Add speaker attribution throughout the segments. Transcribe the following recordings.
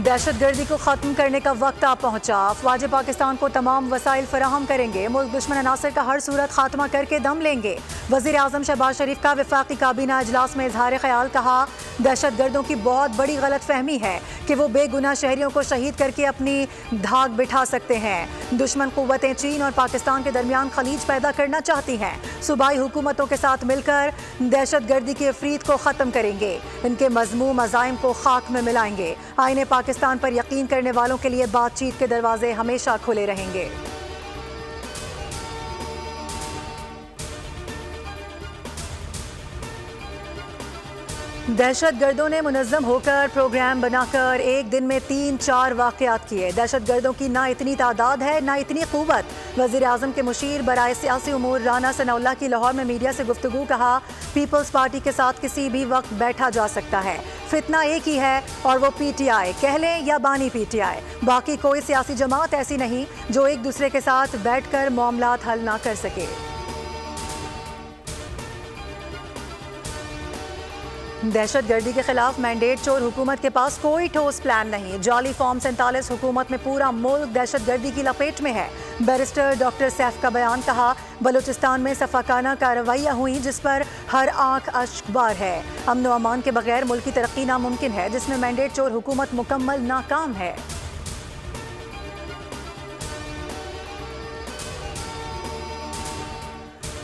Speaker 1: दहशतगर्दी को ख़त्म करने का वक्त आ पहुंचा। अफवाज पाकिस्तान को तमाम वसाइल फराहम करेंगे। मुल्क दुश्मन अनासर का हर सूरत खात्मा करके दम लेंगे। वज़ीर आज़म शहबाज शरीफ का वफाकी काबीना इजलास में इजहार ख्याल। कहा, दहशतगर्दों की बहुत बड़ी गलत फहमी है कि वो बेगुनाह शहरियों को शहीद करके अपनी धाक बिठा सकते हैं। दुश्मन कुव्वतें चीन और पाकिस्तान के दरमियान खलीज पैदा करना चाहती हैं। सूबाई हुकूमतों के साथ मिलकर दहशतगर्दी के अफरीत को ख़त्म करेंगे। इनके मज़मूम अज़ाइम को खाक में मिलाएंगे। आईने पाकिस्तान पर यकीन करने वालों के लिए बातचीत के दरवाजे हमेशा खुले रहेंगे। दहशतगर्दों ने मुनज़्ज़म होकर प्रोग्राम बनाकर एक दिन में 3-4 वाक़यात किए। दहशतगर्दों की ना इतनी तादाद है ना इतनी क़ुव्वत। वज़ीर आज़म के मुशीर बराए सियासी उमूर राना सनाउल्लाह की लाहौर में मीडिया से गुफ्तगू। कहा, पीपल्स पार्टी के साथ किसी भी वक्त बैठा जा सकता है। फितना एक ही है और वो PTI कह लें या बानी PTI। बाकी कोई सियासी जमात ऐसी नहीं जो एक दूसरे के साथ बैठकर मामलात हल ना कर सके। दहशतगर्दी के खिलाफ मैंडेट चोर हुकूमत के पास कोई ठोस प्लान नहीं। जाली फॉर्म 47 हुकूमत में पूरा मुल्क दहशतगर्दी की लपेट में है। बैरिस्टर डॉक्टर सैफ का बयान। कहा, बलूचिस्तान में सफाकाना कार्रवाइयाँ हुई जिस पर हर आंख अश्कबार है। अमन व अमान के बगैर मुल्क की तरक्की नामुमकिन है जिसमें मैंडेट चोर हुकूमत मुकम्मल नाकाम है।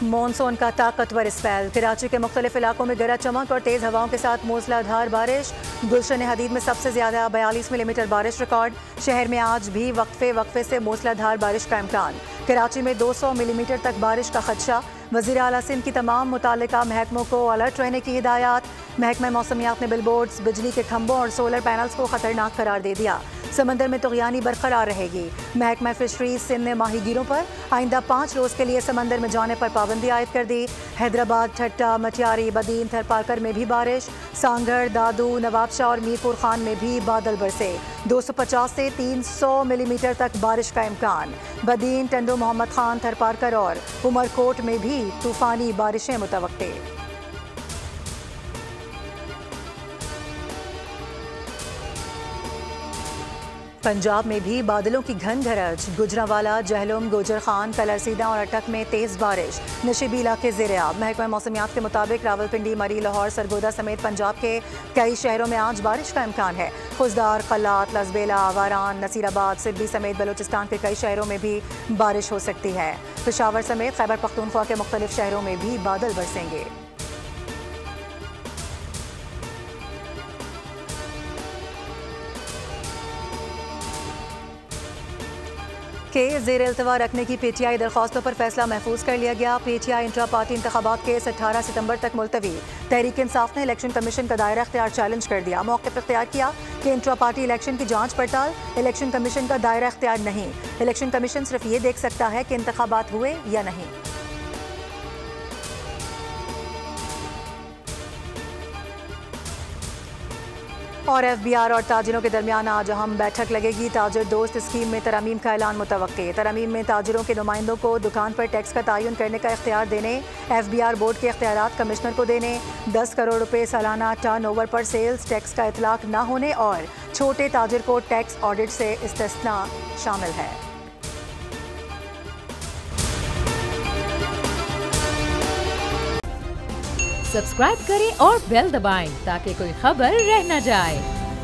Speaker 1: मॉनसून का ताकतवर स्पेल। कराची के मुख्तलिफ इलाकों में गरज चमक और तेज़ हवाओं के साथ मूसलाधार बारिश। गुलशन हदीद में सबसे ज़्यादा 42 मिलीमीटर बारिश रिकॉर्ड। शहर में आज भी वक्फे से मूसलाधार बारिश का इम्कान। कराची में 200 मिलीमीटर तक बारिश का खदशा। वज़ीर आला सिंध की तमाम मुतालिका महकमों को अलर्ट रहने की हिदायत। महकमा मौसमियात ने बिलबोर्ड्स, बिजली के खंभों और सोलर पैनल्स को खतरनाक करार दे दिया। समंदर में तुग़यानी बरकरार रहेगी। महकमा फिशरीज सिंध ने माहीगीरों पर आइंदा 5 रोज़ के लिए समंदर में जाने पर पाबंदी आयद कर दी। हैदराबाद, ठट्टा, मटियारी, बदीन, थरपारकर में भी बारिश। सांगड़, दादू, नवाबशाह और मीरपुर खान में भी बादल बरसे। 250 से 300 मिलीमीटर तक बारिश का इम्कान। बदीन, टंडो, मोहम्मद खान, थरपारकर और उमरकोट में भी तूफानी बारिशें मुतवक्के। पंजाब में भी बादलों की घन गरज। गुजरांवाला, जहलुम, गोजर खान, कलरसीदा और अटक में तेज़ बारिश। नशीबी इलाके ज़ेर-ए-आब। महकमा मौसमियात के मुताबिक रावलपिंडी, मरी, लाहौर, सरगोदा समेत पंजाब के कई शहरों में आज बारिश का इम्कान है। खुजदार, कल्लात, लसबेला, वारान, नसीराबाद, सिद्दी समेत बलूचिस्तान के कई शहरों में भी बारिश हो सकती है। पेशावर समेत खैबर पख्तूनख्वा के मुख्तलिफ शहरों में भी बादल बरसेंगे। के ज़ेर इल्तवा रखने की PTI दरख्वास्तों पर फैसला महफूज कर लिया गया। PTI इंट्रा पार्टी इंतखाबात केस 18 सितंबर तक मुलतवी। तहरीक इंसाफ ने इलेक्शन कमीशन का दायरा इख्तियार चैलेंज कर दिया। मौक़िफ़ इख्तियार किया कि इंट्रा पार्टी इलेक्शन की जांच पड़ताल इलेक्शन कमीशन का दायरा इख्तियार नहीं। इलेक्शन कमीशन सिर्फ ये देख सकता है कि इंतखाबात हुए या नहीं। और FBR और ताजिरों के दरमियान आज अहम बैठक लगेगी। ताजिर दोस्त स्कीम में तरमीम का ऐलान मुतवक्के। तरमीम में ताजिरों के नुमाइंदों को दुकान पर टैक्स का तयन करने का इख्तियार देने, FBR बोर्ड के इख्तियारात कमिश्नर को देने, 10 करोड़ रुपए सालाना टर्न ओवर पर सेल्स टैक्स का इतलाक न होने और छोटे ताजिर को टैक्स ऑडिट से इस्तिस्ना शामिल है।
Speaker 2: सब्सक्राइब करें और बेल दबाएं ताकि कोई खबर रह न जाए।